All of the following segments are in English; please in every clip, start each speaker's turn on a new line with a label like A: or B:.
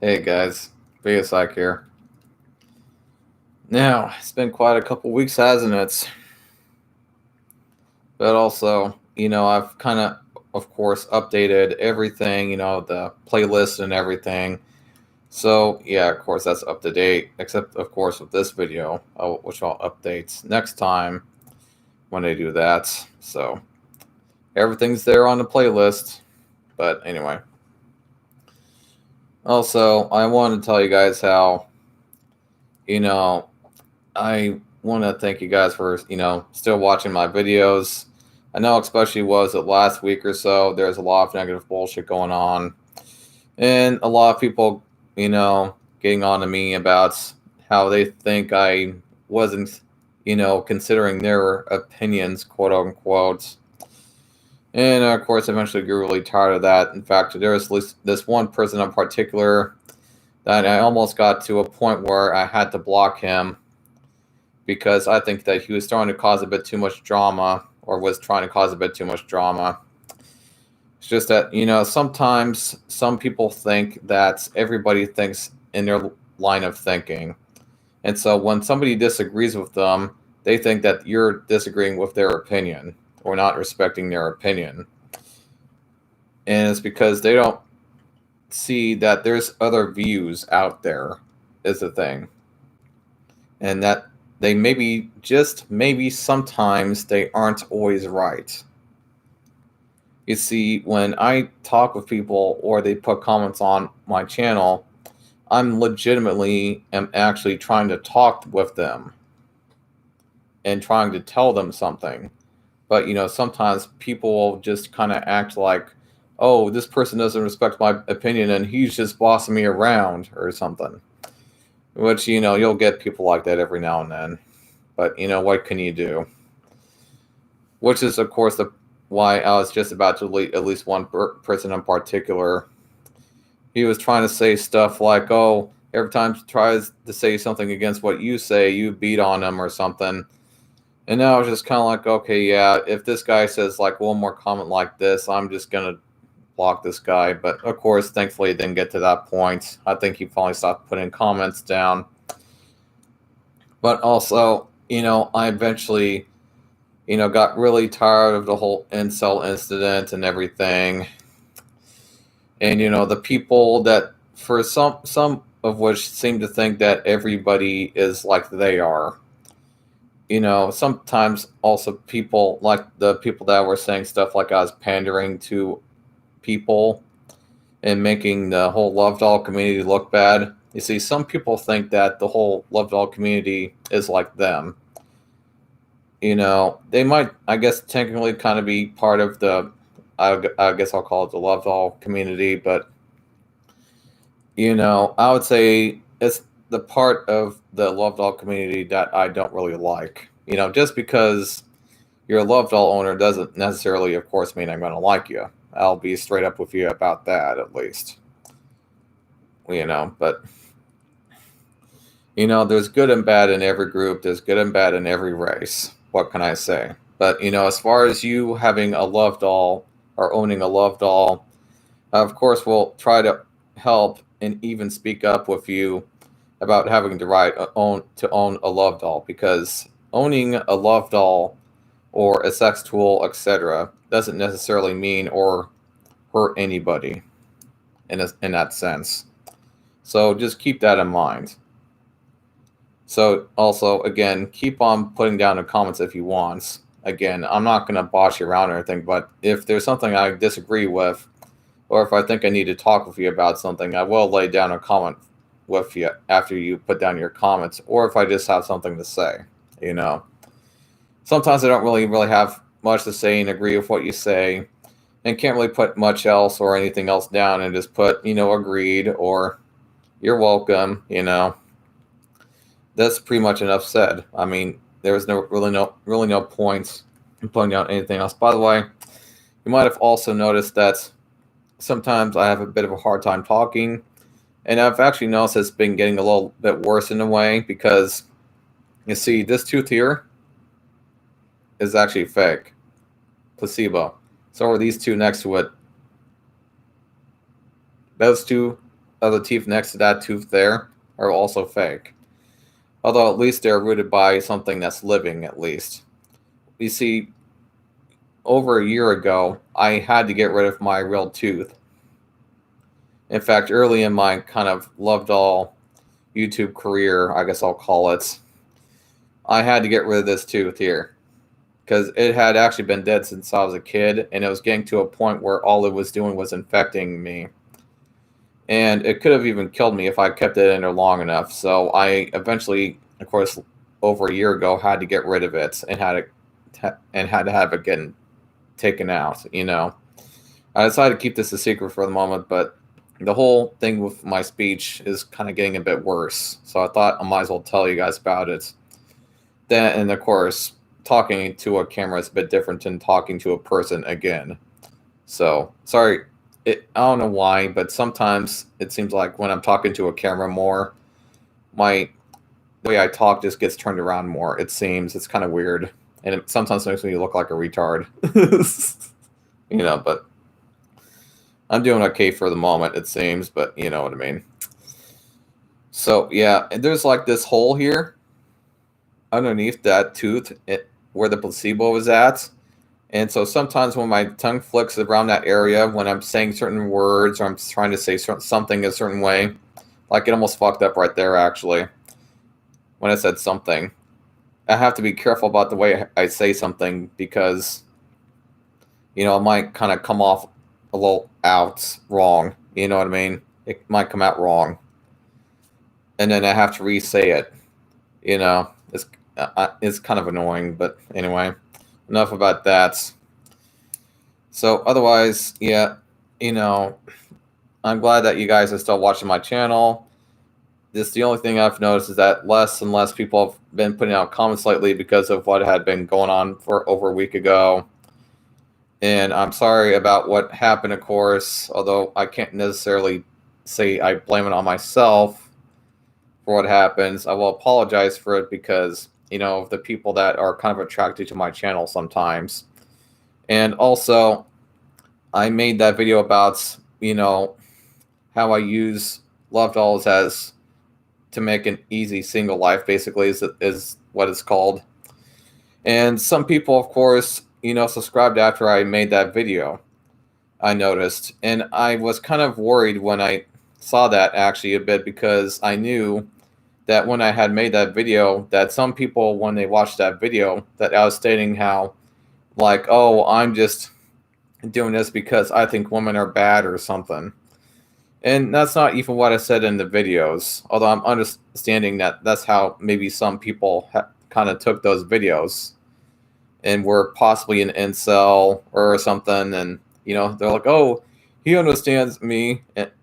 A: Hey guys, VSIC here. Now, it's been quite a couple weeks, hasn't it? But also, I've of course, updated everything, the playlist and everything. So, yeah, of course, that's up to date, except, of course, with this video, which I'll update next time when I do that. So, everything's there on the playlist. But anyway, also, I wanted to tell you guys how, you know, I want to thank you guys for, still watching my videos. I know, especially was it last week or so, there's a lot of negative bullshit going on. And a lot of people, getting on to me about how they think I wasn't, considering their opinions, quote unquote. And of course, eventually grew really tired of that. In fact, there was this one person in particular that I almost got to a point where I had to block him because I think that he was starting to cause a bit too much drama, or was trying to cause a bit too much drama. It's just that, sometimes some people think that everybody thinks in their line of thinking. And so when somebody disagrees with them, they think that you're disagreeing with their opinion or not respecting their opinion. And it's because they don't see that there's other views out there, is the thing. And that they maybe, just maybe sometimes, they aren't always right. You see, when I talk with people or they put comments on my channel, I'm legitimately am actually trying to talk with them and trying to tell them something. But sometimes people will just kind of act like, oh, this person doesn't respect my opinion and he's just bossing me around or something. Which, you'll get people like that every now and then. But what can you do? Which is, of course, why I was just about to delete at least one person in particular. He was trying to say stuff like, oh, every time he tries to say something against what you say, you beat on him or something. And now I was just kind of like, okay, yeah, if this guy says like one more comment like this, I'm just going to block this guy. But of course, thankfully, it didn't get to that point. I think he finally stopped putting comments down. But also, I eventually, got really tired of the whole incel incident and everything. And the people that, for some of which, seem to think that everybody is like they are. Sometimes also people like the people that were saying stuff like I was pandering to people and making the whole Love Doll community look bad. You see, some people think that the whole Love Doll community is like them. They might, I guess, technically kind of be part of the, I guess I'll call it the Love Doll community, but, I would say it's the part of the Love Doll community that I don't really like. Just because you're a Love Doll owner doesn't necessarily, of course, mean I'm going to like you. I'll be straight up with you about that, at least. But, there's good and bad in every group. There's good and bad in every race. What can I say? But, as far as you having a Love Doll or owning a Love Doll, of course, we'll try to help and even speak up with you about having the right to own a Love Doll, because owning a Love Doll or a sex tool, etc., doesn't necessarily mean or hurt anybody in that sense. So just keep that in mind. So also, again, keep on putting down the comments if you want. Again, I'm not going to boss you around or anything, but if there's something I disagree with, or if I think I need to talk with you about something, I will lay down a comment with you after you put down your comments, or if I just have something to say. Sometimes I don't really have much to say and agree with what you say, and can't really put much else or anything else down, and just put, agreed or you're welcome. That's pretty much enough said. I mean, there was no points in putting down anything else. By the way, you might have also noticed that sometimes I have a bit of a hard time talking, and I've actually noticed it's been getting a little bit worse in a way, because you see, this tooth here is actually fake, placebo. So are these two next to it. Those two of the teeth next to that tooth there are also fake. Although at least they're rooted by something that's living, at least. You see, over a year ago, I had to get rid of my real tooth. In fact, early in my kind of loved all YouTube career, I guess I'll call it, I had to get rid of this tooth here because it had actually been dead since I was a kid, and it was getting to a point where all it was doing was infecting me. And it could have even killed me if I kept it in there long enough. So I eventually, of course, over a year ago, had to get rid of it and had to have it getting taken out. I decided to keep this a secret for the moment, but the whole thing with my speech is kind of getting a bit worse. So I thought I might as well tell you guys about it. Then, and of course, talking to a camera is a bit different than talking to a person again. So sorry. I don't know why, but sometimes it seems like when I'm talking to a camera more, the way I talk just gets turned around more. It seems it's kind of weird, and it sometimes makes me look like a retard. But I'm doing okay for the moment, it seems. But you know what I mean. So yeah, and there's like this hole here underneath that tooth, where the placebo was at. And so sometimes when my tongue flicks around that area, when I'm saying certain words or I'm trying to say something a certain way, like it almost fucked up right there, actually, when I said something. I have to be careful about the way I say something because, it might kind of come off a little out wrong. You know what I mean? It might come out wrong. And then I have to re-say it. It's kind of annoying, but anyway. Enough about that. So otherwise, yeah, I'm glad that you guys are still watching my channel. The only thing I've noticed is that less and less people have been putting out comments lately because of what had been going on for over a week ago. And I'm sorry about what happened, of course, although I can't necessarily say I blame it on myself for what happens. I will apologize for it because of the people that are kind of attracted to my channel sometimes. And also, I made that video about, how I use love dolls as to make an easy single life, basically, is what it's called. And some people, of course, subscribed after I made that video, I noticed. And I was kind of worried when I saw that actually a bit because I knew that when I had made that video, that some people, when they watched that video, that I was stating how, like, oh, I'm just doing this because I think women are bad or something. And that's not even what I said in the videos, although I'm understanding that that's how maybe some people kind of took those videos and were possibly an incel or something. And, they're like, oh, he understands me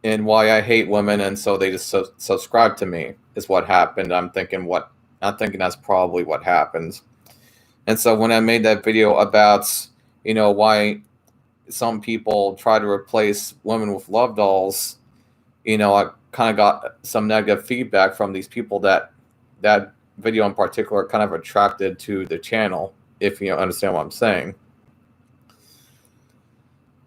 A: and why I hate women, and so they just subscribe to me is what happened. I'm thinking that's probably what happens. And so when I made that video about, why some people try to replace women with love dolls, I kind of got some negative feedback from these people that video in particular kind of attracted to the channel, if you understand what I'm saying.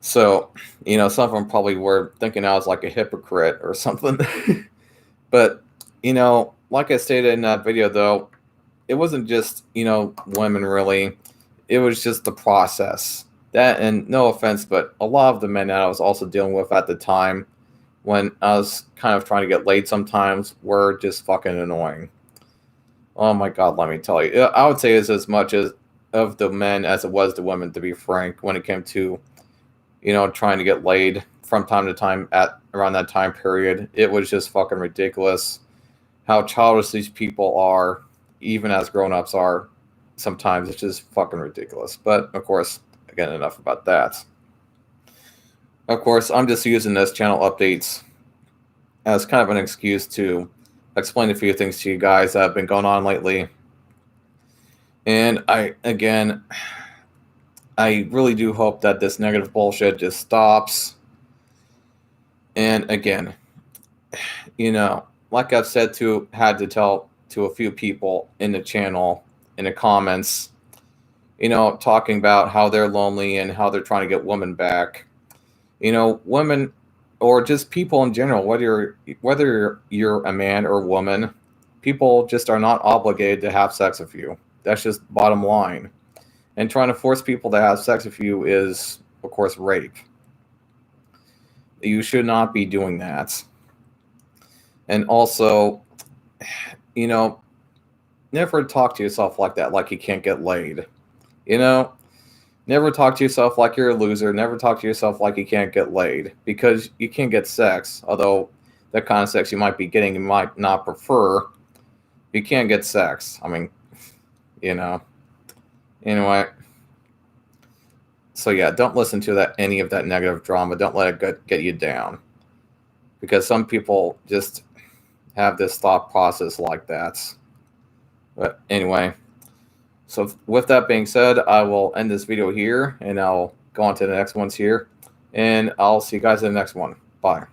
A: So, some of them probably were thinking I was like a hypocrite or something. But, like I stated in that video, though, it wasn't just, women really. It was just the process. That, and no offense, but a lot of the men that I was also dealing with at the time when I was kind of trying to get laid sometimes were just fucking annoying. Oh my God, let me tell you. I would say it's as much as of the men as it was the women, to be frank, when it came to trying to get laid from time to time at around that time period. It was just fucking ridiculous how childish these people are, even as grown-ups are. Sometimes it's just fucking ridiculous. But of course, again, enough about that. Of course, I'm just using this channel updates as kind of an excuse to explain a few things to you guys that have been going on lately. And I really do hope that this negative bullshit just stops. And again, like I've had to tell to a few people in the channel, in the comments, talking about how they're lonely and how they're trying to get women back. Women or just people in general, whether you're a man or woman, people just are not obligated to have sex with you. That's just bottom line. And trying to force people to have sex with you is, of course, rape. You should not be doing that. And also, you know, never talk to yourself like that, like you can't get laid. You know, never talk to yourself like you're a loser. Never talk to yourself like you can't get laid, because you can get sex, although that kind of sex you might be getting, you might not prefer. You can't get sex. I mean, you know. Anyway, so yeah, don't listen to any of that negative drama. Don't let it get you down, because some people just have this thought process like that. But anyway, so with that being said, I will end this video here, and I'll go on to the next ones here, and I'll see you guys in the next one. Bye.